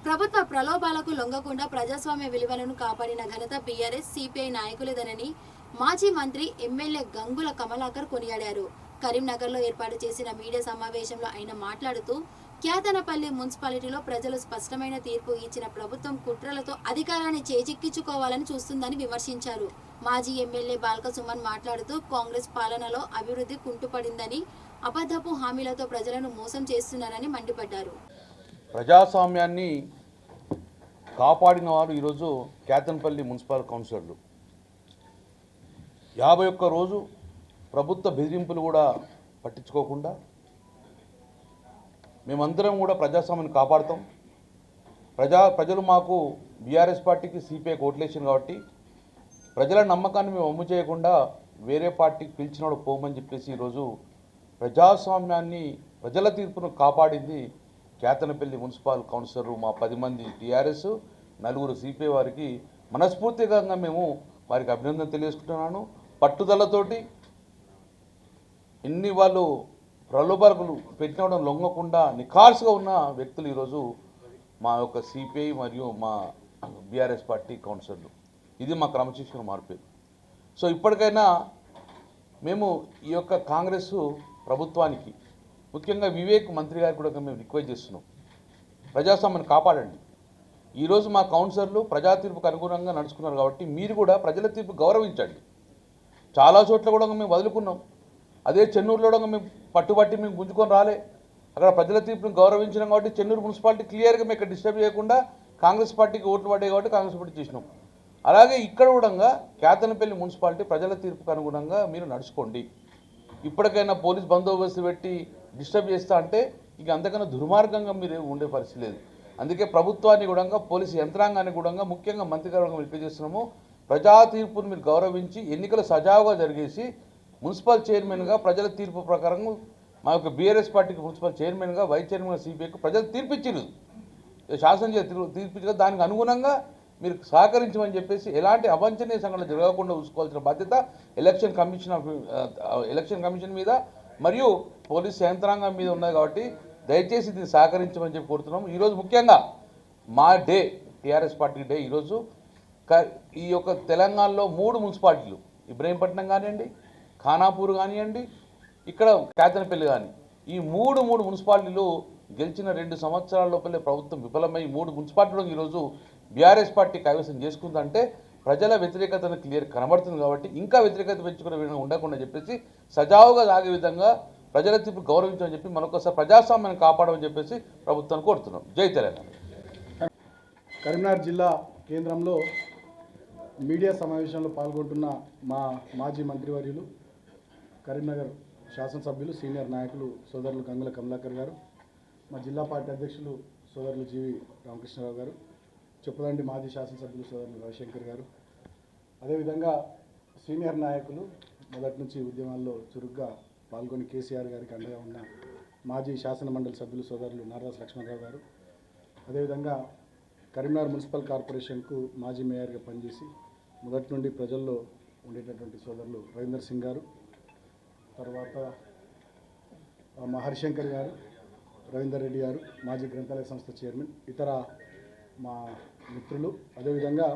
ప్రభుత్వ ప్రలోభాలకు లొంగకుండా ప్రజాస్వామ్య విలువలను కాపాడిన ఘనత బీఆర్ఎస్ సిపిఐ నాయకులేదనని మాజీ మంత్రి ఎమ్మెల్యే గంగుల కమలాకర్ కొనియాడారు. కరీంనగర్లో ఏర్పాటు చేసిన మీడియా సమావేశంలో ఆయన మాట్లాడుతూ క్యాతనపల్లి మున్సిపాలిటీలో ప్రజలు స్పష్టమైన తీర్పు ఇచ్చిన ప్రభుత్వం కుట్రలతో అధికారాన్ని చేజిక్కించుకోవాలని చూస్తుందని విమర్శించారు. మాజీ ఎమ్మెల్యే బాల్క సుమన్ మాట్లాడుతూ కాంగ్రెస్ పాలనలో అభివృద్ధి కుంటుపడిందని, అబద్ధపు హామీలతో ప్రజలను మోసం చేస్తున్నారని మండిపడ్డారు. ప్రజాస్వామ్యాన్ని కాపాడిన వారు ఈరోజు క్యాతన్పల్లి మున్సిపల్ కౌన్సిలర్లు. 51 రోజు ప్రభుత్వ బెదిరింపులు కూడా పట్టించుకోకుండా మేమందరం కూడా ప్రజాస్వామ్యాన్ని కాపాడుతాం. ప్రజలు మాకు బీఆర్ఎస్ పార్టీకి సిపిఐకి ఓట్లేసారు కాబట్టి ప్రజల నమ్మకాన్ని మేము అమ్ము చేయకుండా వేరే పార్టీకి పిలిచినోడు పోమని చెప్పేసి ఈరోజు ప్రజాస్వామ్యాన్ని ప్రజల తీర్పును కాపాడింది క్యాతనపల్లి మున్సిపల్ కౌన్సిలర్ మా 10 మంది టీఆర్ఎస్ 4 సిపిఐ వారికి మనస్ఫూర్తిగా మేము వారికి అభినందన తెలియజేసుకుంటున్నాను. పట్టుదలతోటి ఇన్ని వాళ్ళు ప్రలోభాలకు పెట్టినవడం లొంగకుండా నిఖార్సుగా ఉన్న వ్యక్తులు ఈరోజు మా యొక్క సిపిఐ మరియు మా బీఆర్ఎస్ పార్టీ కౌన్సిలర్లు. ఇది మా క్రమశిక్షణ మార్పు. సో ఇప్పటికైనా మేము ఈ యొక్క కాంగ్రెస్ ప్రభుత్వానికి ముఖ్యంగా వివేక్ మంత్రి గారికి కూడా మేము రిక్వెస్ట్ చేస్తున్నాం, ప్రజాస్వామ్యాన్ని కాపాడండి. ఈరోజు మా కౌన్సిలర్లు ప్రజా తీర్పుకు అనుగుణంగా నడుచుకున్నారు కాబట్టి మీరు కూడా ప్రజల తీర్పు గౌరవించండి. చాలా చోట్ల కూడా మేము వదులుకున్నాం. అదే చెన్నూరులో కూడా మేము పట్టుబట్టి మేము గుంజుకొని రాలే. అక్కడ ప్రజల తీర్పును గౌరవించినాం కాబట్టి చెన్నూరు మున్సిపాలిటీ క్లియర్గా మేము ఇక్కడ డిస్టర్బ్ చేయకుండా కాంగ్రెస్ పార్టీకి ఓట్లు పడ్డాయి కాబట్టి కాంగ్రెస్ పార్టీ చేసినాం. అలాగే ఇక్కడ కూడా క్యాతనపల్లి మున్సిపాలిటీ ప్రజల తీర్పుకు అనుగుణంగా మీరు నడుచుకోండి. ఇప్పటికైనా పోలీస్ బందోబస్తు పెట్టి డిస్టర్బ్ చేస్తా అంటే ఇక అంతకన్నా దుర్మార్గంగా మీరు ఉండే పరిస్థితి లేదు. అందుకే ప్రభుత్వాన్ని కూడా పోలీసు యంత్రాంగాన్ని కూడా ముఖ్యంగా మంత్రి గారు రిక్వెస్ట్ చేస్తున్నాము, ప్రజా తీర్పును మీరు గౌరవించి ఎన్నికలు సజావుగా జరిగేసి మున్సిపల్ చైర్మన్గా ప్రజల తీర్పు ప్రకారం మా యొక్క బీఆర్ఎస్ పార్టీకి మున్సిపల్ చైర్మన్గా వైస్ చైర్మన్గా సిపిఐకి ప్రజలు తీర్పిచ్చారు, శాసనం తీర్పించారు. దానికి అనుగుణంగా మీరు సహకరించమని చెప్పేసి ఎలాంటి అవాంఛనీయ సంఘటనలు జరగకుండా చూసుకోవాల్సిన బాధ్యత ఎలక్షన్ కమిషన్ మీద మరియు పోలీస్ యంత్రాంగం మీద ఉన్నది. కాబట్టి దయచేసి దీన్ని సహకరించమని చెప్పి కోరుతున్నాము. ఈరోజు ముఖ్యంగా మా డే టీఆర్ఎస్ పార్టీ డే. ఈరోజు ఈ యొక్క తెలంగాణలో 3 మున్సిపాలిటీలు, ఇబ్రహీంపట్నం కానివ్వండి, ఖానాపూర్ కానివ్వండి, ఇక్కడ క్యాతనపల్లి కానీ, ఈ మూడు మున్సిపాలిటీలు గెలిచిన 2 సంవత్సరాల లోపలే ప్రభుత్వం విఫలమై 3 మున్సిపాలిటీలను ఈరోజు బీఆర్ఎస్ పార్టీ కైవసం చేసుకుందంటే ప్రజల వ్యతిరేకతను క్లియర్ కనబడుతుంది. కాబట్టి ఇంకా వ్యతిరేకత పెంచుకునే విధంగా ఉండకుండా చెప్పేసి సజావుగా సాగే విధంగా ప్రజల తీర్పు గౌరవించమని చెప్పి మరొకసారి ప్రజాస్వామ్యాన్ని కాపాడమని చెప్పేసి ప్రభుత్వాన్ని కోరుతున్నాం. జై తెలంగాణ. కరీంనగర్ జిల్లా కేంద్రంలో మీడియా సమావేశంలో పాల్గొంటున్న మా మాజీ మంత్రివర్యులు, కరీంనగర్ శాసనసభ్యులు, సీనియర్ నాయకులు సోదరులు గంగుల కమలాకర్ గారు, మా జిల్లా పార్టీ అధ్యక్షులు సోదరులు జీవి రామకృష్ణరావు గారు, చెప్పదండి మాజీ శాసనసభ్యులు సోదరులు రవిశంకర్ గారు, అదేవిధంగా సీనియర్ నాయకులు మొదటి నుంచి ఉద్యమాల్లో చురుగ్గా పాల్గొని కేసీఆర్ గారికి అండగా ఉన్న మాజీ శాసన మండలి సభ్యులు సోదరులు నారాస్ లక్ష్మణరావు గారు, అదేవిధంగా కరీంనగర్ మున్సిపల్ కార్పొరేషన్కు మాజీ మేయర్గా పనిచేసి మొదటి నుండి ప్రజల్లో ఉండేటటువంటి సోదరులు రవీందర్ సింగ్ గారు, తర్వాత మా హరిశంకర్ గారు, రవీందర్ రెడ్డి గారు, మాజీ గ్రంథాలయ సంస్థ చైర్మన్, ఇతర మా మిత్రులు, అదేవిధంగా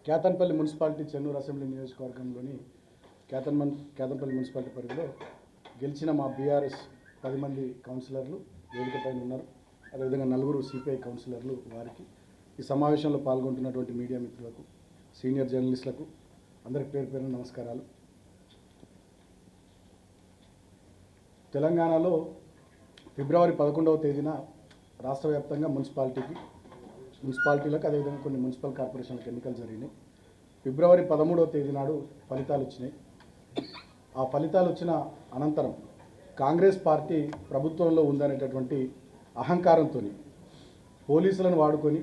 క్యాతన్పల్లి మున్సిపాలిటీ చెన్నూరు అసెంబ్లీ నియోజకవర్గంలోని క్యాతన్పల్లి మున్సిపాలిటీ పరిధిలో గెలిచిన మా బీఆర్ఎస్ 10 మంది కౌన్సిలర్లు వేదిక పైన ఉన్నారు. అదేవిధంగా 4 సిపిఐ కౌన్సిలర్లు. వారికి ఈ సమావేశంలో పాల్గొంటున్నటువంటి మీడియా మిత్రులకు, సీనియర్ జర్నలిస్టులకు అందరికి పేరు పేరున నమస్కారాలు. తెలంగాణలో ఫిబ్రవరి 11వ తేదీన రాష్ట్ర వ్యాప్తంగా మున్సిపాలిటీలకు అదేవిధంగా కొన్ని మున్సిపల్ కార్పొరేషన్లకు ఎన్నికలు జరిగినాయి. ఫిబ్రవరి 13వ తేదీ నాడు ఫలితాలు వచ్చినాయి. ఆ ఫలితాలు వచ్చిన అనంతరం కాంగ్రెస్ పార్టీ ప్రభుత్వంలో ఉందనేటటువంటి అహంకారంతో పోలీసులను వాడుకొని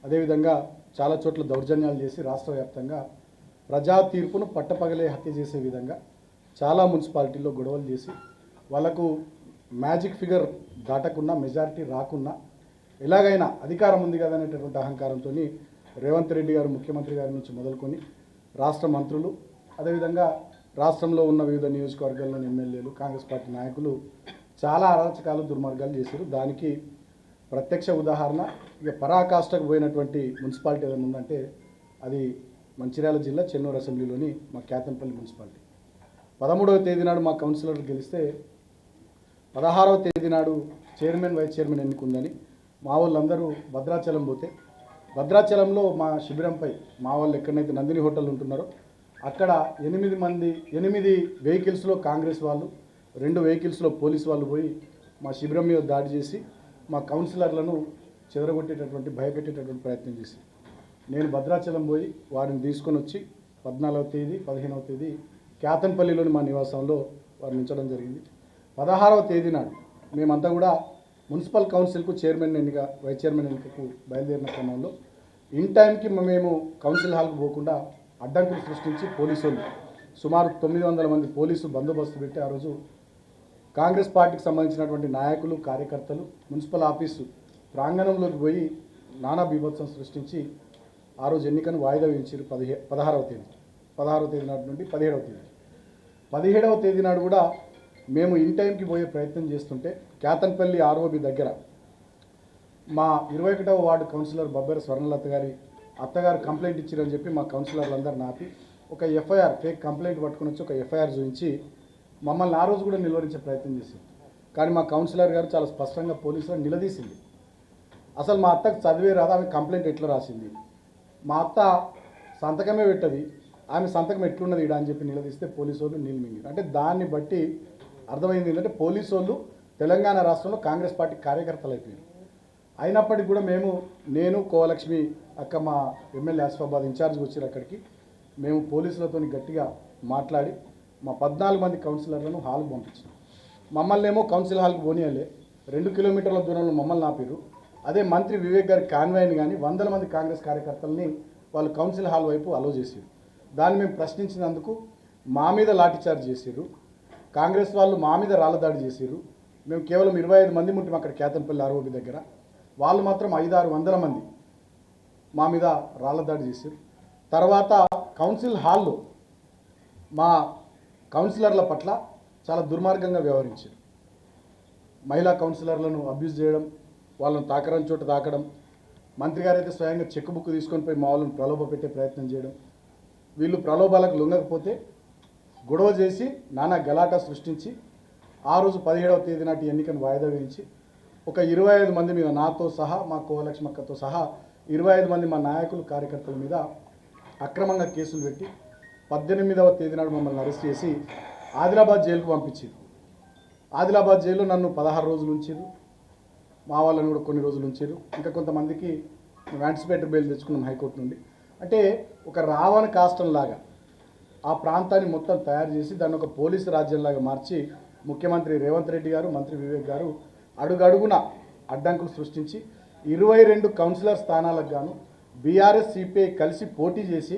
అదేవిధంగా చాలా చోట్ల దౌర్జన్యాలు చేసి రాష్ట్ర వ్యాప్తంగా ప్రజా తీర్పును పట్టపగలే హత్య చేసే విధంగా చాలా మున్సిపాలిటీల్లో గొడవలు చేసి వాళ్ళకు మ్యాజిక్ ఫిగర్ దాటకున్నా, మెజారిటీ రాకున్నా ఎలాగైనా అధికారం ఉంది కదా అనేటటువంటి అహంకారంతో రేవంత్ రెడ్డి గారు ముఖ్యమంత్రి గారి నుంచి మొదలుకొని రాష్ట్ర మంత్రులు, అదేవిధంగా రాష్ట్రంలో ఉన్న వివిధ నియోజకవర్గాల్లోని ఎమ్మెల్యేలు, కాంగ్రెస్ పార్టీ నాయకులు చాలా అరాచకాలు, దుర్మార్గాలు చేశారు. దానికి ప్రత్యక్ష ఉదాహరణ. ఇక పరాకాష్ఠకు పోయినటువంటి మున్సిపాలిటీ ఏదైనా ఉందంటే అది మంచిర్యాల జిల్లా చెన్నూరు అసెంబ్లీలోని మా కేతంపల్లి మున్సిపాలిటీ. 13వ తేదీ నాడు మా కౌన్సిలర్ గెలిస్తే 16వ తేదీ నాడు చైర్మన్ వైస్ చైర్మన్ ఎన్నికుందని మా వాళ్ళందరూ భద్రాచలం పోతే, భద్రాచలంలో మా శిబిరంపై మా వాళ్ళు ఎక్కడైతే నందిని హోటల్ ఉంటున్నారో అక్కడ 8 వెహికల్స్లో కాంగ్రెస్ వాళ్ళు, 2 వెహికల్స్లో పోలీసు వాళ్ళు పోయి మా శిబిరం మీద దాడి చేసి మా కౌన్సిలర్లను చెదరగొట్టేటటువంటి భయపెట్టేటటువంటి ప్రయత్నం చేసి నేను భద్రాచలం పోయి వారిని తీసుకొని వచ్చి 14వ తేదీ 15వ తేదీ కేతంపల్లిలోని మా నివాసంలో వారిని ఉంచడం జరిగింది. 16వ తేదీ నాడు మేమంతా కూడా మున్సిపల్ కౌన్సిల్కు చైర్మన్ ఎన్నిక వైస్ చైర్మన్ ఎన్నికకు బయలుదేరిన క్రమంలో ఇన్ టైంకి మేము కౌన్సిల్ హాల్కు పోకుండా అడ్డంకులు సృష్టించి పోలీసులు సుమారు 900 మంది పోలీసు బందోబస్తు పెట్టి ఆ రోజు కాంగ్రెస్ పార్టీకి సంబంధించినటువంటి నాయకులు కార్యకర్తలు మున్సిపల్ ఆఫీసు ప్రాంగణంలోకి పోయి నానా బీభత్సం సృష్టించి ఆ రోజు ఎన్నికను వాయిదా వేయించారు. 16వ తేదీ నాటి నుండి 17వ తేదీ. 17వ తేదీ నాడు కూడా మేము ఇన్ టైంకి పోయే ప్రయత్నం చేస్తుంటే కేతన్పల్లి ఆర్ఓబి దగ్గర మా 21వ వార్డు కౌన్సిలర్ బబ్బెర స్వర్ణలత గారి అత్తగారు కంప్లైంట్ ఇచ్చారని చెప్పి మా కౌన్సిలర్లందరూ నాపి ఒక ఎఫ్ఐఆర్ ఫేక్ కంప్లైంట్ పట్టుకుని వచ్చి ఒక ఎఫ్ఐఆర్ చూపించి మమ్మల్ని ఆ రోజు కూడా నిలువరించే ప్రయత్నం చేసింది. కానీ మా కౌన్సిలర్ గారు చాలా స్పష్టంగా పోలీసులను నిలదీసింది. అసలు మా అత్తకు చదివే రాదు, ఆమె కంప్లైంట్ ఎట్లా రాసింది, మా అత్త సంతకమే పెట్టది, ఆమె సంతకం ఎట్లున్నది ఇడా అని చెప్పి నిలదీస్తే పోలీసు వాళ్ళు నీళ్ళు మింగారు. అంటే దాన్ని బట్టి అర్థమైంది ఏంటంటే పోలీసు వాళ్ళు తెలంగాణ రాష్ట్రంలో కాంగ్రెస్ పార్టీ కార్యకర్తలు అయిపోయారు. అయినప్పటికీ కూడా నేను కోవలక్ష్మి అక్క మా ఎమ్మెల్యే ఆసిఫాబాద్ ఇన్ఛార్జ్కి వచ్చారు. అక్కడికి మేము పోలీసులతో గట్టిగా మాట్లాడి మా 14 మంది కౌన్సిలర్లను హాల్కి పంపించాం. మమ్మల్ని ఏమో కౌన్సిల్ హాల్కి పోనీయాలే, 2 కిలోమీటర్ల దూరంలో మమ్మల్ని ఆపారు. అదే మంత్రి వివేక్ గారి కాన్వాయ్ని కానీ 100 మంది కాంగ్రెస్ కార్యకర్తల్ని వాళ్ళు కౌన్సిల్ హాల్ వైపు అలో చేశారు. దాన్ని మేము ప్రశ్నించినందుకు మా మీద లాఠీచార్జ్ చేశారు. కాంగ్రెస్ వాళ్ళు మా మీద రాళ్ళదాడి చేశారు. మేము కేవలం 25 మంది ఉంటాం అక్కడ కేతంపల్లి ఆర్ఓబి దగ్గర, వాళ్ళు మాత్రం 500-600 మంది మా మీద రాళ్ళదాడి చేశారు. తర్వాత కౌన్సిల్ హాల్లో మా కౌన్సిలర్ల పట్ల చాలా దుర్మార్గంగా వ్యవహరించారు. మహిళా కౌన్సిలర్లను అబ్యూజ్ చేయడం, వాళ్ళను తాకరని చోట తాకడం, మంత్రి గారు అయితే స్వయంగా చెక్ బుక్ తీసుకొని పోయి మా వాళ్ళని ప్రలోభ పెట్టే ప్రయత్నం చేయడం, వీళ్ళు ప్రలోభాలకు లొంగకపోతే గొడవ చేసి నానా గలాటా సృష్టించి ఆ రోజు 17వ తేదీ నాటి ఎన్నికను వాయిదా వేయించి ఒక 25 మంది మీద, నాతో సహా మా కోవలక్ష్మక్కతో సహా 25 మంది మా నాయకులు కార్యకర్తల మీద అక్రమంగా కేసులు పెట్టి 18వ తేదీ నాడు మమ్మల్ని అరెస్ట్ చేసి ఆదిలాబాద్ జైలుకు పంపించారు. ఆదిలాబాద్ జైల్లో నన్ను 16 రోజులు ఉంచారు, మా వాళ్ళని కూడా కొన్ని రోజులు ఉంచారు. ఇంకా కొంతమందికి మేము యాంటిసిపేటరీ బెయిల్ తెచ్చుకున్నాం హైకోర్టు నుండి. అంటే ఒక రావణ కాష్టంలాగా ఆ ప్రాంతాన్ని మొత్తం తయారు చేసి దాన్ని ఒక పోలీసు రాజ్యంలాగా మార్చి ముఖ్యమంత్రి రేవంత్ రెడ్డి గారు, మంత్రి వివేక్ గారు అడుగడుగున అడ్డంకులు సృష్టించి 22 కౌన్సిలర్ స్థానాలకు గాను బీఆర్ఎస్ సిపిఐ కలిసి పోటీ చేసి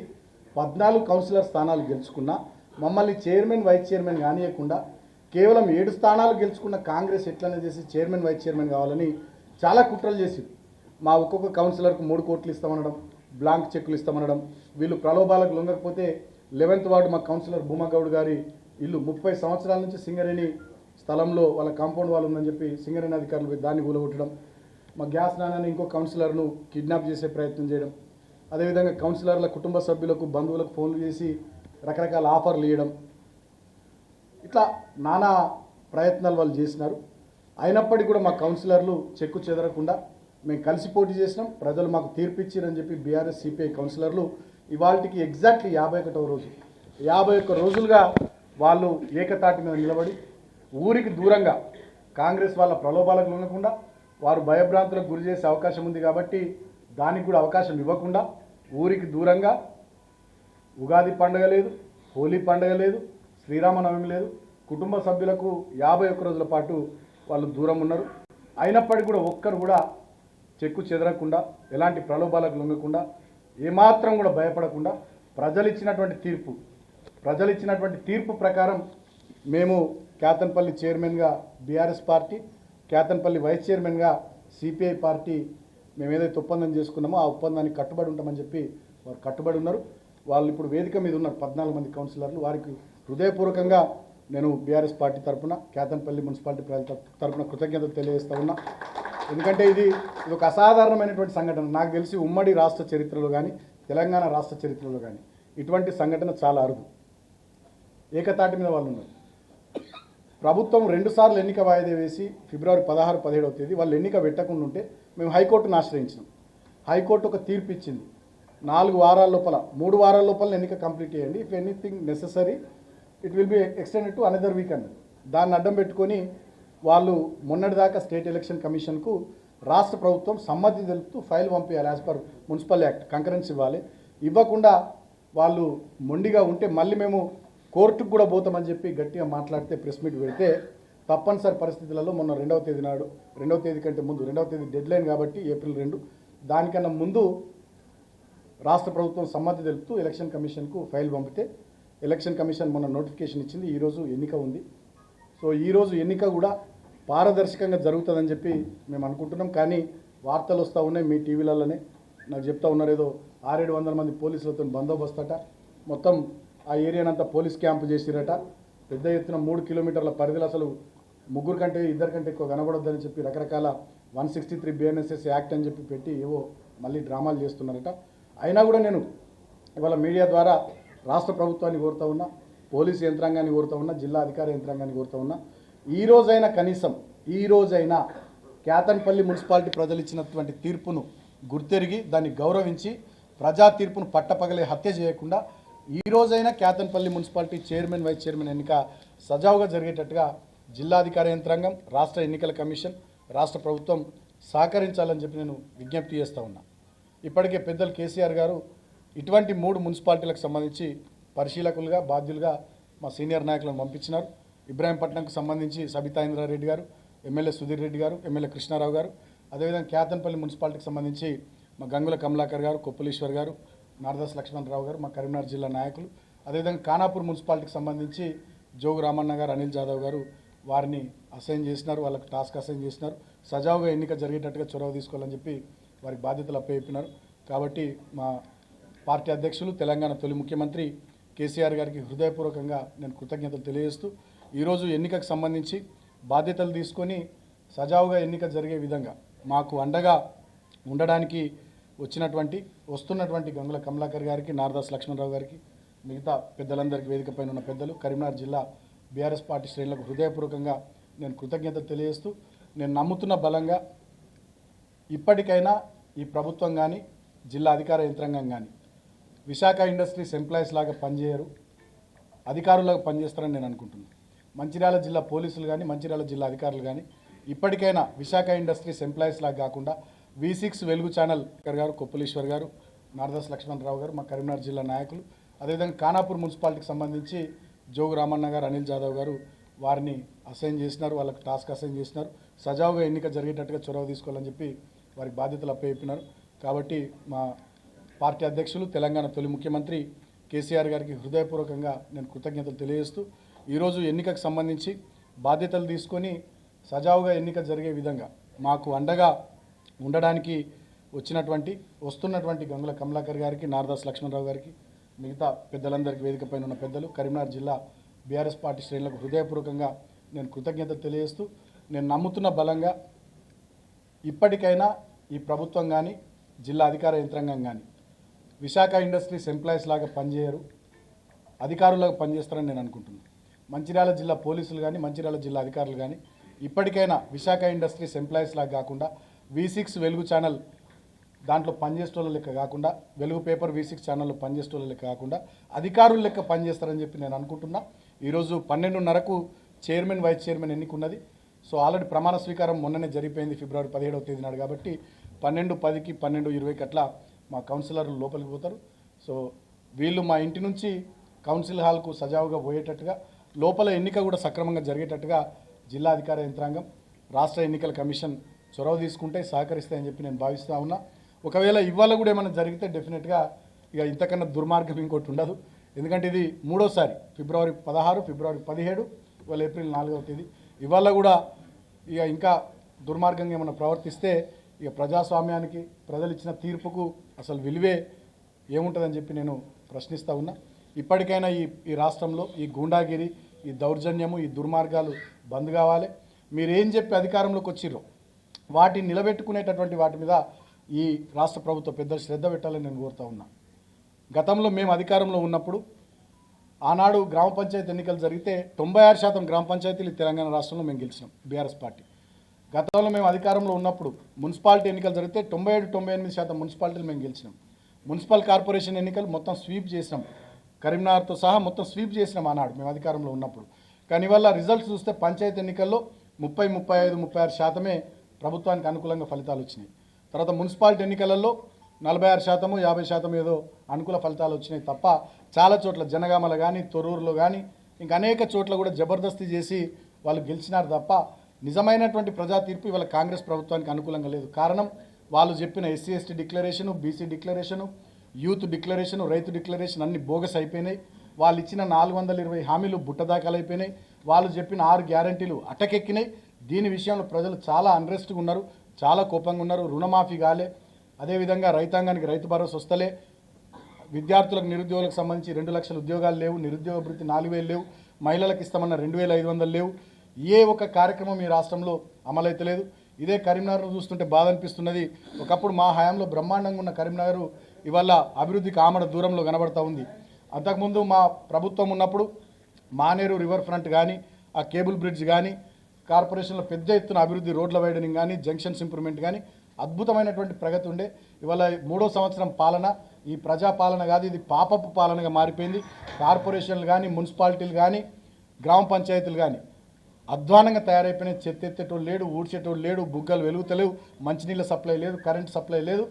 14 కౌన్సిలర్ స్థానాలు గెలుచుకున్నా మమ్మల్ని చైర్మన్ వైస్ చైర్మన్ కానియకుండా కేవలం 7 స్థానాలు గెలుచుకున్న కాంగ్రెస్ ఎట్లనే చేసి చైర్మన్ వైస్ చైర్మన్ కావాలని చాలా కుట్రలు చేసి మా ఒక్కొక్క కౌన్సిలర్కు 3 కోట్లు ఇస్తామనడం, బ్లాంక్ చెక్కులు ఇస్తామనడం, వీళ్ళు ప్రలోభాలకు లొంగకపోతే 11th వార్డు మా కౌన్సిలర్ భూమాగౌడ్ గారి ఇల్లు 30 సంవత్సరాల నుంచి సింగరేణి స్థలంలో వాళ్ళ కాంపౌండ్ వాళ్ళు ఉందని చెప్పి సింగరేణి అధికారులు దాన్ని కూలగొట్టడం, మా గ్యాస్ నాన్నని ఇంకో కౌన్సిలర్ను కిడ్నాప్ చేసే ప్రయత్నం చేయడం, అదేవిధంగా కౌన్సిలర్ల కుటుంబ సభ్యులకు బంధువులకు ఫోన్లు చేసి రకరకాల ఆఫర్లు ఇవ్వడం, ఇట్లా నానా ప్రయత్నాలు వాళ్ళు చేసినారు. అయినప్పటికీ కూడా మా కౌన్సిలర్లు చెక్కు చెదరకుండా మేము కలిసి పోటీ చేసినాం. ప్రజలు మాకు తీర్పిచ్చారని చెప్పి బీఆర్ఎస్ సిపిఐ కౌన్సిలర్లు ఇవాళకి ఎగ్జాక్ట్లీ 51వ రోజు 51 రోజులుగా వాళ్ళు ఏకతాటి మీద నిలబడి ఊరికి దూరంగా కాంగ్రెస్ వాళ్ళ ప్రలోభాలకు లొంగకుండా వారు భయభ్రాంతులకు గురి చేసే అవకాశం ఉంది కాబట్టి దానికి కూడా అవకాశం ఇవ్వకుండా ఊరికి దూరంగా ఉగాది పండుగ లేదు, హోలీ పండుగ లేదు, శ్రీరామనవమి లేదు, కుటుంబ సభ్యులకు 51 రోజుల పాటు వాళ్ళు దూరం ఉన్నారు. అయినప్పటికీ కూడా ఒక్కరు కూడా చెక్కు చెదరకుండా, ఎలాంటి ప్రలోభాలకు లొంగకుండా, ఏమాత్రం కూడా భయపడకుండా ప్రజలు ఇచ్చినటువంటి తీర్పు ప్రకారం మేము కేతన్పల్లి చైర్మన్గా బీఆర్ఎస్ పార్టీ, కేతన్పల్లి వైస్ చైర్మన్గా సిపిఐ పార్టీ మేము ఏదైతే ఒప్పందం చేసుకున్నామో ఆ ఒప్పందానికి కట్టుబడి ఉంటామని చెప్పి వారు కట్టుబడి ఉన్నారు. వాళ్ళు ఇప్పుడు వేదిక మీద ఉన్నారు 14 మంది కౌన్సిలర్లు. వారికి హృదయపూర్వకంగా నేను బీఆర్ఎస్ పార్టీ తరఫున, కేతన్పల్లి మున్సిపాలిటీ ప్రజల తరఫున కృతజ్ఞతలు తెలియజేస్తా ఉన్నా. ఎందుకంటే ఇది ఒక అసాధారణమైనటువంటి సంఘటన. నాకు తెలిసి ఉమ్మడి రాష్ట్ర చరిత్రలో కానీ తెలంగాణ రాష్ట్ర చరిత్రలో కానీ ఇటువంటి సంఘటన చాలా అరుదు. ఏకతాటి మీద వాళ్ళు ఉన్నారు. ప్రభుత్వం 2 సార్లు ఎన్నిక వాయిదా వేసి ఫిబ్రవరి 16, 17వ తేదీ వాళ్ళు ఎన్నిక పెట్టకుండా ఉంటే మేము హైకోర్టును ఆశ్రయించినాం. హైకోర్టు ఒక తీర్పు ఇచ్చింది. 4 వారాల లోపల 3 వారాల లోపల ఎన్నిక కంప్లీట్ చేయండి. If anything necessary it will be extended to another week అన్నది. దాన్ని అడ్డం పెట్టుకొని వాళ్ళు మొన్నటిదాకా స్టేట్ ఎలక్షన్ కమిషన్కు రాష్ట్ర ప్రభుత్వం సమ్మతి తెలుపుతూ ఫైల్ పంపించాలి. As per municipal act concurrence ఇవ్వాలి. ఇవ్వకుండా వాళ్ళు మొండిగా ఉంటే మళ్ళీ మేము కోర్టుకు కూడా పోతామని చెప్పి గట్టిగా మాట్లాడితే ప్రెస్ మీట్ పెడితే తప్పనిసరి పరిస్థితులలో మొన్న 2వ తేదీ నాడు 2వ తేదీ కంటే ముందు 2వ తేదీ డెడ్లైన్ కాబట్టి ఏప్రిల్ 2 దానికన్నా ముందు రాష్ట్ర ప్రభుత్వం సమ్మతి తెలుపుతూ ఎలక్షన్ కమిషన్కు ఫైల్ పంపితే ఎలక్షన్ కమిషన్ మొన్న నోటిఫికేషన్ ఇచ్చింది. ఈరోజు ఎన్నిక ఉంది. సో ఈరోజు ఎన్నిక కూడా పారదర్శకంగా జరుగుతుందని చెప్పి మేము అనుకుంటున్నాం. కానీ వార్తలు వస్తూ ఉన్నాయి మీ టీవీలలోనే. నాకు చెప్తా ఉన్నారు ఏదో 600-700 మంది పోలీసులతో బందోబస్తట, మొత్తం ఆ ఏరియానంతా పోలీస్ క్యాంపు చేసిరట, పెద్ద ఎత్తున 3 కిలోమీటర్ల పరిధిలో అసలు 3 కంటే 2 కంటే ఎక్కువ కనబడొద్దని చెప్పి రకరకాల 163 BNSS యాక్ట్ అని చెప్పి పెట్టి ఏవో మళ్ళీ డ్రామాలు చేస్తున్నారట. అయినా కూడా నేను ఇవాళ మీడియా ద్వారా రాష్ట్ర ప్రభుత్వాన్ని కోరుతా ఉన్నా, పోలీసు యంత్రాంగాన్ని కోరుతా ఉన్నా, జిల్లా అధికార యంత్రాంగాన్ని కోరుతా ఉన్నా, ఈ రోజైనా కనీసం కేతన్పల్లి మున్సిపాలిటీ ప్రజలు ఇచ్చినటువంటి తీర్పును గుర్తెరిగి దాన్ని గౌరవించి ప్రజా తీర్పును పట్టపగలే హత్య చేయకుండా ఈ రోజైనా Kethanpally municipality chairman, vice chairman ఎన్నిక సజావుగా జరిగేటట్టుగా జిల్లాధికార యంత్రాంగం, రాష్ట్ర ఎన్నికల కమిషన్, రాష్ట్ర ప్రభుత్వం సహకరించాలని చెప్పి నేను విజ్ఞప్తి చేస్తూ ఉన్నా. ఇప్పటికే పెద్దలు కేసీఆర్ గారు ఇటువంటి 3 మున్సిపాలిటీలకు సంబంధించి పరిశీలకులుగా బాధ్యులుగా మా సీనియర్ నాయకులను పంపించినారు. ఇబ్రాహీంపట్నంకు సంబంధించి సబితా ఇంద్రారెడ్డి గారు, ఎమ్మెల్యే సుధీర్ రెడ్డి గారు, ఎమ్మెల్యే కృష్ణారావు గారు, అదేవిధంగా కేతన్పల్లి మున్సిపాలిటీకి సంబంధించి మా గంగుల కమలాకర్ గారు, కొప్పులీశ్వర్ గారు, నారదాస్ లక్ష్మణరావు గారు, మా కరీంనగర్ జిల్లా నాయకులు, అదేవిధంగా ఖానాపూర్ మున్సిపాలిటీకి సంబంధించి జోగు రామన్న గారు, అనిల్ జాదవ్ గారు వారిని అసైన్ చేసినారు, వాళ్ళకి టాస్క్ అసైన్ చేసినారు. సజావుగా ఎన్నిక జరిగేటట్టుగా చొరవ తీసుకోవాలని చెప్పి వారికి బాధ్యతలు అప్పచెప్పినారు. కాబట్టి మా పార్టీ అధ్యక్షులు, తెలంగాణ తొలి ముఖ్యమంత్రి కేసీఆర్ గారికి హృదయపూర్వకంగా నేను కృతజ్ఞతలు తెలియజేస్తూ ఈరోజు ఎన్నికకు సంబంధించి బాధ్యతలు తీసుకొని సజావుగా ఎన్నిక జరిగే విధంగా మాకు అండగా ఉండడానికి వస్తున్నటువంటి గంగుల కమలాకర్ గారికి, నారదాస్ లక్ష్మణరావు గారికి, మిగతా పెద్దలందరికీ వేదికపైన ఉన్న పెద్దలు, కరీంనగర్ జిల్లా బీఆర్ఎస్ పార్టీ శ్రేణులకు హృదయపూర్వకంగా నేను కృతజ్ఞతలు తెలియజేస్తూ నేను నమ్ముతున్న బలంగా ఇప్పటికైనా ఈ ప్రభుత్వం కానీ జిల్లా అధికార యంత్రాంగం కానీ విశాఖ ఇండస్ట్రీస్ ఎంప్లాయీస్ లాగా పనిచేయరు, అధికారులుగా పనిచేస్తారని నేను అనుకుంటున్నాను. మంచిర్యాల జిల్లా పోలీసులు కానీ, మంచిర్యాల జిల్లా అధికారులు కానీ ఇప్పటికైనా విశాఖ ఇండస్ట్రీస్ ఎంప్లాయీస్ లాగా కాకుండా V6 వెలుగు ఛానల్ గారు, కొప్పులీశ్వర్ గారు, నారదాస్ లక్ష్మణరావు గారు, మా కరీంనగర్ జిల్లా నాయకులు, అదేవిధంగా ఖానాపూర్ మున్సిపాలిటీకి సంబంధించి జోగు రామన్న గారు, అనిల్ జాదవ్ గారు వారిని అసైన్ చేసినారు, వాళ్ళకి టాస్క్ అసైన్ చేసినారు. సజావుగా ఎన్నిక జరిగేటట్టుగా చొరవ తీసుకోవాలని చెప్పి వారికి బాధ్యతలు అప్పచెప్పినారు. కాబట్టి మా పార్టీ అధ్యక్షులు, తెలంగాణ తొలి ముఖ్యమంత్రి కేసీఆర్ గారికి హృదయపూర్వకంగా నేను కృతజ్ఞతలు తెలియజేస్తూ ఈరోజు ఎన్నికకు సంబంధించి బాధ్యతలు తీసుకొని సజావుగా ఎన్నిక జరిగే విధంగా మాకు అండగా ఉండడానికి వస్తున్నటువంటి గంగుల కమలాకర్ గారికి, నారదాస్ లక్ష్మణరావు గారికి, మిగతా పెద్దలందరికీ వేదికపైన ఉన్న పెద్దలు, కరీంనగర్ జిల్లా బీఆర్ఎస్ పార్టీ శ్రేణులకు హృదయపూర్వకంగా నేను కృతజ్ఞతలు తెలియజేస్తూ నేను నమ్ముతున్న బలంగా ఇప్పటికైనా ఈ ప్రభుత్వం కానీ జిల్లా అధికార యంత్రాంగం కానీ విశాఖ ఇండస్ట్రీస్ ఎంప్లాయీస్ లాగా పనిచేయరు, అధికారులుగా పనిచేస్తారని నేను అనుకుంటున్నాను. మంచిర్యాల జిల్లా పోలీసులు కానీ, మంచిర్యాల జిల్లా అధికారులు కానీ ఇప్పటికైనా విశాఖ ఇండస్ట్రీస్ ఎంప్లాయీస్ లాగా కాకుండా V6 వెలుగు ఛానల్ దాంట్లో పనిచేసేటోళ్ళ లెక్క కాకుండా, వెలుగు పేపర్ V6 ఛానల్లో పనిచేసేటోళ్ళ లెక్క కాకుండా అధికారుల లెక్క పనిచేస్తారని చెప్పి నేను అనుకుంటున్నా. ఈరోజు 12:30కు చైర్మన్, వైస్ చైర్మన్ ఎన్నిక ఉన్నది. సో ఆల్రెడీ ప్రమాణ స్వీకారం మొన్ననే జరిగిపోయింది ఫిబ్రవరి 17వ తేదీ నాడు. కాబట్టి 12:10కి 12:20కి అట్లా మా కౌన్సిలర్లు లోపలికి పోతారు. సో వీళ్ళు మా ఇంటి నుంచి కౌన్సిల్ హాల్కు సజావుగా పోయేటట్టుగా, లోపల ఎన్నిక కూడా సక్రమంగా జరిగేటట్టుగా జిల్లా అధికార యంత్రాంగం, రాష్ట్ర ఎన్నికల కమిషన్ చొరవ తీసుకుంటే సహకరిస్తాయని చెప్పి నేను భావిస్తూ ఉన్నా. ఒకవేళ ఇవాళ కూడా ఏమైనా జరిగితే డెఫినెట్గా ఇక ఇంతకన్నా దుర్మార్గం ఇంకోటి ఉండదు. ఎందుకంటే ఇది 3వసారి, ఫిబ్రవరి 16, ఫిబ్రవరి 17, ఇవాళ ఏప్రిల్ 4వ తేదీ. ఇవాళ కూడా ఇక ఇంకా దుర్మార్గంగా ఏమైనా ప్రవర్తిస్తే ఇక ప్రజాస్వామ్యానికి, ప్రజలు ఇచ్చిన తీర్పుకు అసలు విలువే ఏముంటుందని చెప్పి నేను ప్రశ్నిస్తూ ఉన్నా. ఇప్పటికైనా ఈ రాష్ట్రంలో ఈ గూండాగిరి, ఈ దౌర్జన్యము, ఈ దుర్మార్గాలు బంద్ కావాలి. మీరేం చెప్పి అధికారంలోకి వచ్చిర్రో వాటిని నిలబెట్టుకునేటటువంటి వాటి మీద ఈ రాష్ట్ర ప్రభుత్వ పెద్దలు శ్రద్ధ పెట్టాలని నేను కోరుతా ఉన్నా. గతంలో మేము అధికారంలో ఉన్నప్పుడు ఆనాడు గ్రామ పంచాయతీ ఎన్నికలు జరిగితే 96% గ్రామ పంచాయతీలు తెలంగాణ రాష్ట్రంలో మేము గెలిచినాం బీఆర్ఎస్ పార్టీ. గతంలో మేము అధికారంలో ఉన్నప్పుడు మున్సిపాలిటీ ఎన్నికలు జరిగితే 97-98% మున్సిపాలిటీలు మేము గెలిచినాం. మున్సిపల్ కార్పొరేషన్ ఎన్నికలు మొత్తం స్వీప్ చేసినాం, కరీంనగర్తో సహా మొత్తం స్వీప్ చేసినాం ఆనాడు మేము అధికారంలో ఉన్నప్పుడు. కానీ ఇవాళ రిజల్ట్స్ చూస్తే పంచాయతీ ఎన్నికల్లో 30-35-36% ప్రభుత్వానికి అనుకూలంగా ఫలితాలు వచ్చినాయి. తర్వాత మున్సిపాలిటీ ఎన్నికలలో 46%, 50% ఏదో అనుకూల ఫలితాలు వచ్చినాయి తప్ప చాలా చోట్ల జనగామల కానీ తొర్రూరులో కానీ ఇంకా అనేక చోట్ల కూడా జబర్దస్తి చేసి వాళ్ళు గెలిచినారు తప్ప నిజమైనటువంటి ప్రజా తీర్పు ఇవాళ కాంగ్రెస్ ప్రభుత్వానికి అనుకూలంగా లేదు. కారణం వాళ్ళు చెప్పిన SC ST declaration, BC declaration, youth declaration, రైతు డిక్లరేషన్ అన్ని బోగస్ అయిపోయినాయి. వాళ్ళు ఇచ్చిన 420 హామీలు బుట్టదాఖలు అయిపోయినాయి. వాళ్ళు చెప్పిన 6 గ్యారంటీలు అటకెక్కినాయి. దీని విషయంలో ప్రజలు చాలా అన్రెస్ట్గా ఉన్నారు, చాలా కోపంగా ఉన్నారు. రుణమాఫీ కాలే, అదేవిధంగా రైతాంగానికి రైతు భరోసా వస్తలే, విద్యార్థులకు నిరుద్యోగులకు సంబంధించి 2 లక్షల ఉద్యోగాలు లేవు, నిరుద్యోగ భృతి 4,000 లేవు, మహిళలకు ఇస్తామన్న 2,500 లేవు. ఏ ఒక్క కార్యక్రమం ఈ రాష్ట్రంలో అమలైతలేదు. ఇదే కరీంనగర్ను చూస్తుంటే బాధ అనిపిస్తున్నది. ఒకప్పుడు మా హయాంలో బ్రహ్మాండంగా ఉన్న కరీంనగర్ ఇవాళ అభివృద్ధికి ఆమడ దూరంలో కనబడతా ఉంది. అంతకుముందు మా ప్రభుత్వం ఉన్నప్పుడు మానేరు రివర్ ఫ్రంట్ కానీ, ఆ కేబుల్ బ్రిడ్జ్ కానీ, కార్పొరేషన్లో పెద్ద ఎత్తున అభివృద్ధి, రోడ్ల వైడనింగ్ కానీ, జంక్షన్స్ ఇంప్రూవ్మెంట్ కానీ అద్భుతమైనటువంటి ప్రగతి ఉండే. ఇవాళ 3వ సంవత్సరం పాలన ఈ ప్రజాపాలన కాదు, ఇది పాపపు పాలనగా మారిపోయింది. కార్పొరేషన్లు కానీ, మున్సిపాలిటీలు కానీ, గ్రామ పంచాయతీలు కానీ అధ్వానంగా తయారైపోయినాయి. చెత్త ఎత్తేటోళ్ళు లేడు, ఊడ్చేటోళ్ళు లేడు, బుగ్గలు వెలుగుతలేవు, మంచినీళ్ళ సప్లై లేదు, కరెంట్ సప్లై లేదు,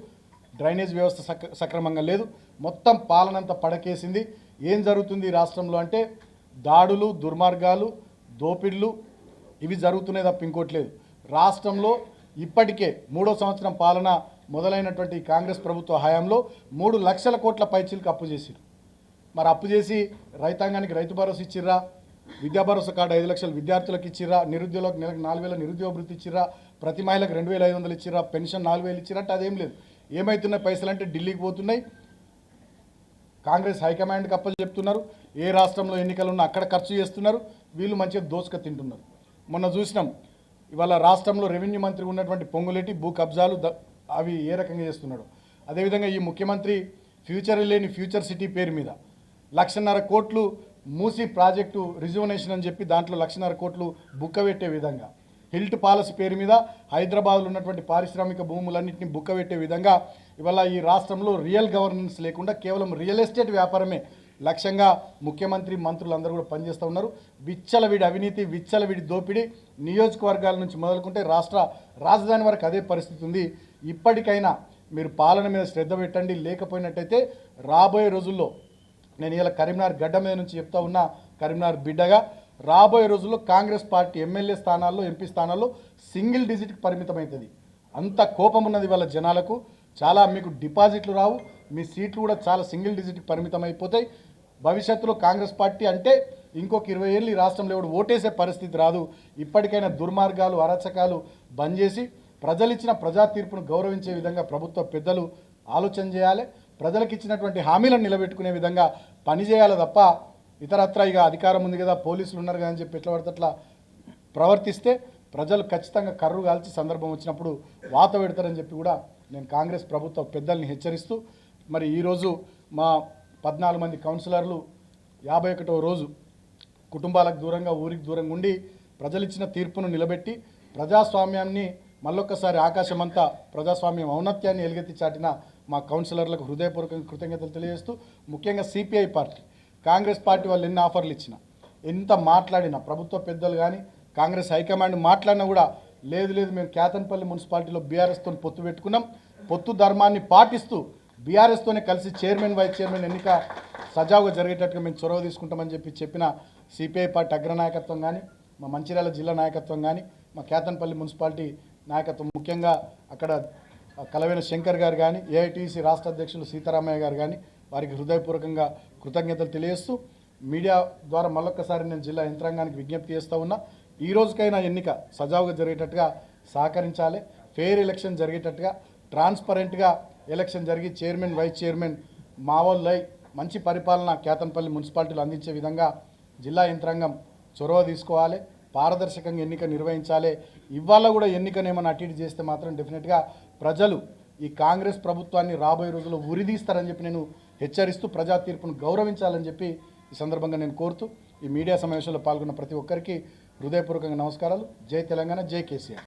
డ్రైనేజ్ వ్యవస్థ సక్రమంగా లేదు. మొత్తం పాలనంతా పడకేసింది. ఏం జరుగుతుంది ఈ రాష్ట్రంలో అంటే దాడులు, దుర్మార్గాలు, దోపిడులు ఇవి జరుగుతున్నాయి తప్ప ఇంకోటి లేదు. రాష్ట్రంలో ఇప్పటికే 3వ సంవత్సరం పాలన మొదలైనటువంటి కాంగ్రెస్ ప్రభుత్వ హయాంలో 3 లక్షల కోట్ల పైచీలకు అప్పు చేసిరు. మరి అప్పు చేసి రైతాంగానికి రైతు భరోసా ఇచ్చిర్రా, విద్యా భరోసా కార్డు 5 లక్షలు విద్యార్థులకు ఇచ్చిర్రా, నిరుద్యోగులకు నెలకు 4,000 నిరుద్యోగ భృతి ఇచ్చిర్రా, ప్రతి మహిళకు 2,500 ఇచ్చిర్రా, పెన్షన్ 4,000 ఇచ్చిరంటే అదేం లేదు. ఏమవుతున్నాయి పైసలు అంటే ఢిల్లీకి పోతున్నాయి, కాంగ్రెస్ హైకమాండ్కి అప్పలు చెప్తున్నారు. ఏ రాష్ట్రంలో ఎన్నికలు ఉన్నా అక్కడ ఖర్చు చేస్తున్నారు, వీళ్ళు మంచిగా దోసుక తింటున్నారు. మొన్న చూసినాం ఇవాళ రాష్ట్రంలో రెవెన్యూ మంత్రి ఉన్నటువంటి పొంగులేటి భూ కబ్జాలు అవి ఏ రకంగా చేస్తున్నాడు. అదేవిధంగా ఈ ముఖ్యమంత్రి ఫ్యూచర్ లేని ఫ్యూచర్ సిటీ పేరు మీద 1,50,000 కోట్లు మూసీ ప్రాజెక్టు రిజర్వనేషన్ అని చెప్పి దాంట్లో 1,50,000 కోట్లు బుక్క పెట్టే విధంగా, హిల్ట్ పాలసీ పేరు మీద హైదరాబాద్లో ఉన్నటువంటి పారిశ్రామిక భూములన్నింటినీ బుక్క పెట్టే విధంగా ఇవాళ ఈ రాష్ట్రంలో రియల్ గవర్నెన్స్ లేకుండా కేవలం రియల్ ఎస్టేట్ వ్యాపారమే లక్ష్యంగా ముఖ్యమంత్రి మంత్రులందరూ కూడా పనిచేస్తూ ఉన్నారు. విచ్చలవిడి అవినీతి, విచ్చలవిడి దోపిడీ నియోజకవర్గాల నుంచి మొదలుకుంటే రాష్ట్ర రాజధాని వరకు అదే పరిస్థితి ఉంది. ఇప్పటికైనా మీరు పాలన మీద శ్రద్ధ పెట్టండి. లేకపోయినట్టయితే రాబోయే రోజుల్లో నేను ఇలా కరీంనగర్ గడ్డ మీద నుంచి చెప్తా ఉన్నా, కరీంనగర్ బిడ్డగా రాబోయే రోజుల్లో కాంగ్రెస్ పార్టీ ఎమ్మెల్యే స్థానాల్లో, ఎంపీ స్థానాల్లో సింగిల్ డిజిట్కి పరిమితమవుతుంది. అంత కోపం ఉన్నది వాళ్ళ జనాలకు. చాలా మీకు డిపాజిట్లు రావు, మీ సీట్లు కూడా చాలా సింగిల్ డిజిట్కి పరిమితం అయిపోతాయి. భవిష్యత్తులో కాంగ్రెస్ పార్టీ అంటే ఇంకొక 20 ఏళ్ళు ఈ రాష్ట్రంలో ఎవడు ఓటేసే పరిస్థితి రాదు. ఇప్పటికైనా దుర్మార్గాలు, అరాచకాలు బంద్ చేసి ప్రజలు ఇచ్చిన ప్రజా తీర్పును గౌరవించే విధంగా ప్రభుత్వ పెద్దలు ఆలోచన చేయాలి. ప్రజలకు ఇచ్చినటువంటి హామీలను నిలబెట్టుకునే విధంగా పనిచేయాలి తప్ప ఇతరత్ర ఇక అధికారం ఉంది కదా, పోలీసులు ఉన్నారు కదా అని చెప్పి ఎట్లా పడితే అట్లా ప్రవర్తిస్తే ప్రజలు ఖచ్చితంగా కర్రు కాల్చి సందర్భం వచ్చినప్పుడు వాత పెడతారని చెప్పి కూడా నేను కాంగ్రెస్ ప్రభుత్వ పెద్దల్ని హెచ్చరిస్తూ, మరి ఈరోజు మా 14 మంది కౌన్సిలర్లు 51వ రోజు కుటుంబాలకు దూరంగా, ఊరికి దూరంగా ఉండి ప్రజలిచ్చిన తీర్పును నిలబెట్టి ప్రజాస్వామ్యాన్ని మళ్ళొక్కసారి ఆకాశమంతా ప్రజాస్వామ్యం ఔన్నత్యాన్ని ఎలుగెత్తి చాటిన మా కౌన్సిలర్లకు హృదయపూర్వకంగా కృతజ్ఞతలు తెలియజేస్తూ, ముఖ్యంగా సిపిఐ పార్టీ, కాంగ్రెస్ పార్టీ వాళ్ళు ఎన్ని ఆఫర్లు ఇచ్చినా, ఎంత మాట్లాడినా, ప్రభుత్వ పెద్దలు కానీ కాంగ్రెస్ హైకమాండ్ మాట్లాడినా కూడా లేదు మేము కేతన్పల్లి మున్సిపాలిటీలో బీఆర్ఎస్తో పొత్తు పెట్టుకున్నాం, పొత్తు ధర్మాన్ని పాటిస్తూ బీఆర్ఎస్తోనే కలిసి చైర్మన్, వైస్ చైర్మన్ ఎన్నిక సజావుగా జరిగేటట్టుగా మేము చొరవ తీసుకుంటామని చెప్పిన సిపిఐ పార్టీ అగ్రనాయకత్వం కానీ, మా మంచిర్యాల జిల్లా నాయకత్వం కానీ, మా కేతన్పల్లి మున్సిపాలిటీ నాయకత్వం, ముఖ్యంగా అక్కడ కలవేన శంకర్ గారు కానీ, ఏఐటీసీ రాష్ట్ర అధ్యక్షులు సీతారామయ్య గారు కానీ వారికి హృదయపూర్వకంగా కృతజ్ఞతలు తెలియజేస్తూ, మీడియా ద్వారా మళ్ళొక్కసారి నేను జిల్లా యంత్రాంగానికి విజ్ఞప్తి చేస్తూ ఉన్నా, ఈ రోజుకైనా ఎన్నిక సజావుగా జరిగేటట్టుగా సహకరించాలి. ఫెయిర్ ఎలక్షన్ జరిగేటట్టుగా, ట్రాన్స్పరెంట్గా ఎలక్షన్ జరిగి చైర్మన్, వైస్ చైర్మన్ మావోళ్ళై మంచి పరిపాలన కేతన్పల్లి మున్సిపాలిటీలో అందించే విధంగా జిల్లా యంత్రాంగం చొరవ తీసుకోవాలి. పారదర్శకంగా ఎన్నిక నిర్వహించాలి. ఇవాళ కూడా ఎన్నికను ఏమైనా అటు ఇటు చేస్తే మాత్రం డెఫినెట్గా ప్రజలు ఈ కాంగ్రెస్ ప్రభుత్వాన్ని రాబోయే రోజుల్లో ఉరిదీస్తారని చెప్పి నేను హెచ్చరిస్తూ ప్రజా తీర్పును గౌరవించాలని చెప్పి ఈ సందర్భంగా నేను కోరుతూ ఈ మీడియా సమావేశంలో పాల్గొన్న ప్రతి ఒక్కరికి హృదయపూర్వకంగా నమస్కారాలు. జై తెలంగాణ, జై కేసీఆర్.